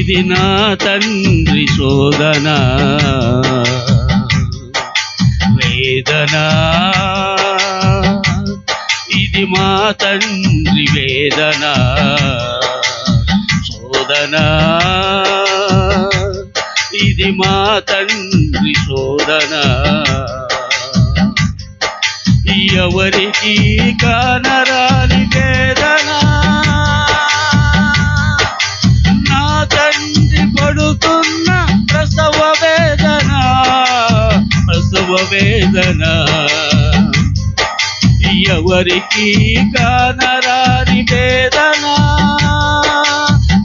ఇది నా తండ్రి శోధన వేదన, ఇది మా తండ్రి వేదన శోధన, ఇది మా తండ్రి శోధన. ఎవరికి కానరాని వేదన నా తండ్రి పడుతున్న ప్రసవ వేదన, ప్రసవ వేదన. ఎవరికి కానరాని వేదన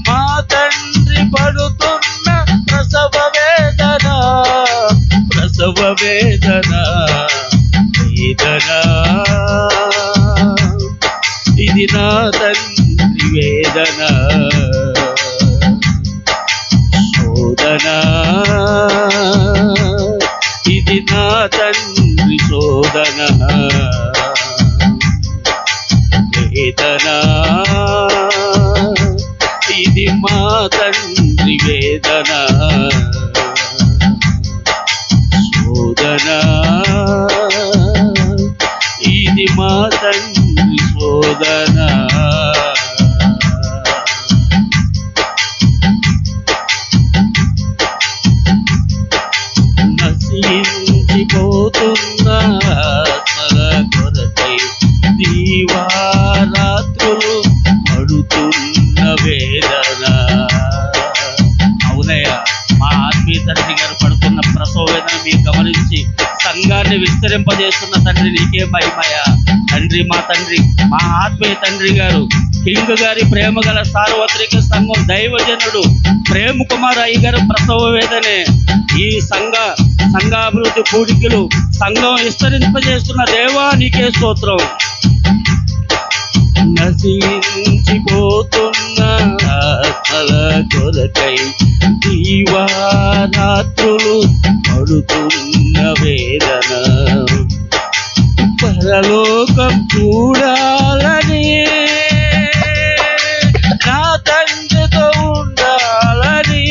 మా తండ్రి పడుతున్న ప్రసవ వేదన, ప్రసవ వేదన వేదన. ఇది నా తండ్రి వేదన శోధన, ఇది నా తండ్రి శోధన వేదన, ఇది మా తండ్రి వేదన శోధన, ఇది మా తండ్రి శోధన. నశించిపోతున్న ఆత్మల కొరకై దీవారాత్రులు పడుతున్న వేదన. అవునయ్య, మా ఆత్మీయ తండ్రి గారు పడుతున్న ప్రసవ వేదన మీరు గమనించి సంఘాన్ని విస్తరింపజేస్తున్న తండ్రి నీకే మహిమయా. తండ్రి, మా తండ్రి, మా ఆత్మీయ తండ్రి గారు కింగ్ గారి ప్రేమ గల సార్వత్రిక సంఘం దైవజనుడు ప్రేమ్ కుమార్ అయ్య గారు ప్రసవ వేదనే. ఈ సంఘాభివృద్ధి కూడికలు సంఘం విస్తరింపజేస్తున్న దేవా నీకే స్తోత్రం. నశించిపోతున్న ఆత్మల కొరకై దీవారాత్రులు పడుతున్న వేదన, పరలోకం చూడాలని నా తండ్రితో ఉండాలని.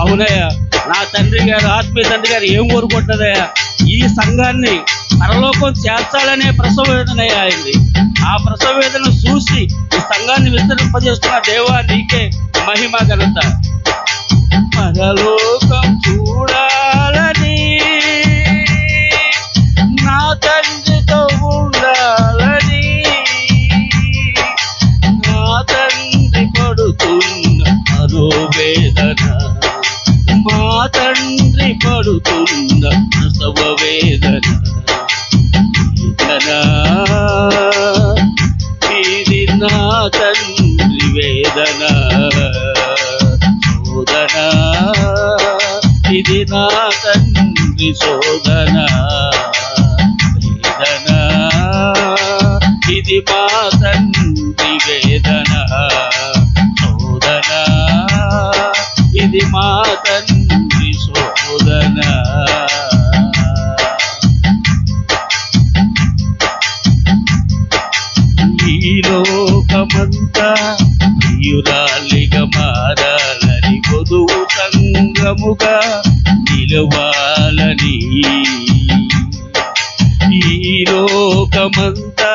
అవునయ్య, నా తండ్రి గారు ఆత్మీయ తండ్రి గారు ఏం కోరుకుంటుందయ్యా? ఈ సంఘాన్ని పరలోకం చేర్చాలనే ప్రసవ వేదన అయింది. ఆ ప్రసవ వేదన చూసి ఈ సంఘాన్ని విస్తరింపజేస్తున్న దేవా నీకే మహిమ ఘనత. పరలోకం చూడాలని నా తండ్రితో ఉండాలని, నా తండ్రి పడుతున్న మనోవేదన, మా తండ్రి పడుతున్న ప్రసవ వేదన వేదన. ఇది నా తండ్రి వేదన శోధన, ఇది నా తండ్రి శోధన వేదన, ఇది మా తండ్రి వేదన శోధన, ఇది మా తండ్రి శోధన. ఈ లోకమంతా ప్రియురాలిగా మారాలని, వధువు సంగముగా నిలవాలని. ఈ లోకమంతా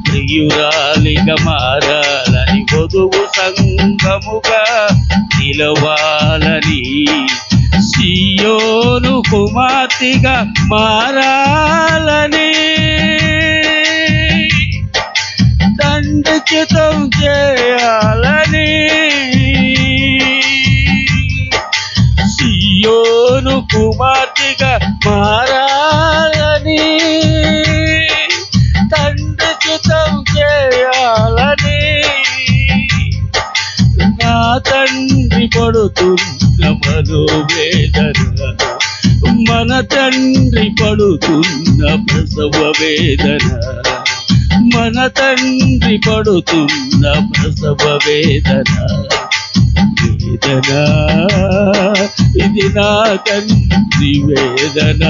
ప్రియురాలిగా మారాలని, వధువు సంగముగా నిలవాలని. సియోను కుమార్తెగా మారాలని, తండ్రి చిత్తం చేయాలని. సియోను కుమార్తెగా మారాలని, తండ్రి చిత్తం చేయాలని. నా తండ్రి పడుతున్న మనోవేదన, మన తండ్రి పడుతున్న ప్రసవ వేదన, మన తండ్రి పడుతున్న ప్రసవ వేదన వేదన. ఇది నా తండ్రి వేదన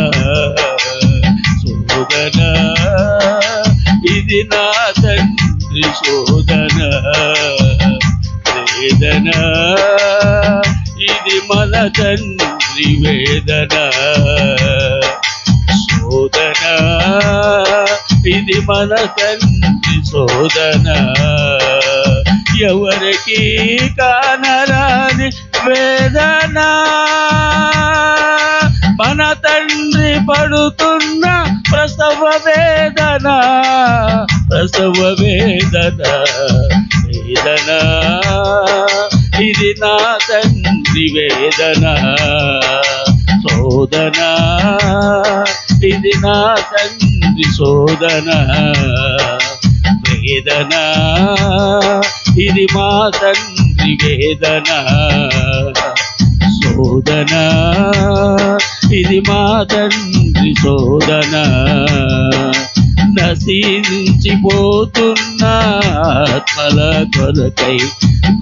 శోధన, ఇది నా తండ్రి శోధన వేదన ఇది మన తండ్రి వేదన, శోధన ఇది మన తండ్రి శోధన, ఎవరికి కానరాని వేదన, మన తండ్రి పడుతున్న ప్రసవ వేదన, ప్రసవ వేదన, వేదన ఇది నా తండ్రి వేదన, శోధన ఇది నా తండ్రి శోధన, వేదన ఇది మా తండ్రి వేదన, శోధన ఇది మా తండ్రి శోధన, నశించిపోతున్న ఆత్మల కొరకై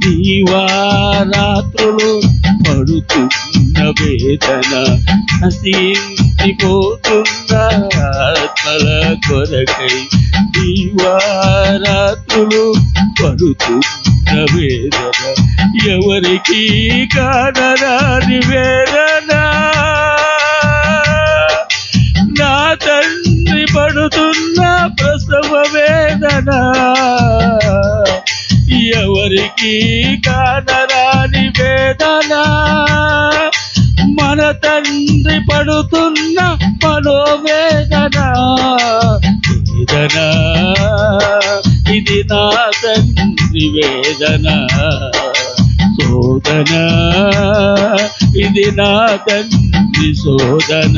దీవారాత్రులు పడుతున్న వేదన, నశించిపోతున్న ఆత్మల కొరకై దీవారాత్రులు పడుతున్న వేదన, ఎవరికి కానరాని వేదన, నా తండ్రి పడుతున్న ప్రసవ వేదన, ఎవరికి కానరాని వేదన, మన తండ్రి పడుతున్న మనోవేదన, వేదన ఇది నా తండ్రి వేదన, శోధన ఇది నా తండ్రి శోధన,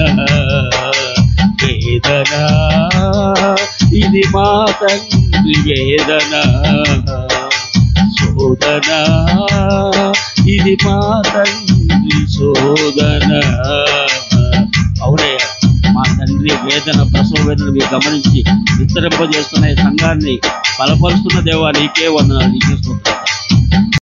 వేదన ఇది మా తండ్రి వేదన, శోధన ఇది మా తండ్రి శోధన. అవునయ్య, మా తండ్రి వేదన, ప్రసవ వేదన మీరు గమనించి విస్తరింపజేస్తున్న ఈ సంఘాన్ని బలపరుస్తున్న దేవా నీకే వందనాలు, నీకే స్తోత్రాలు.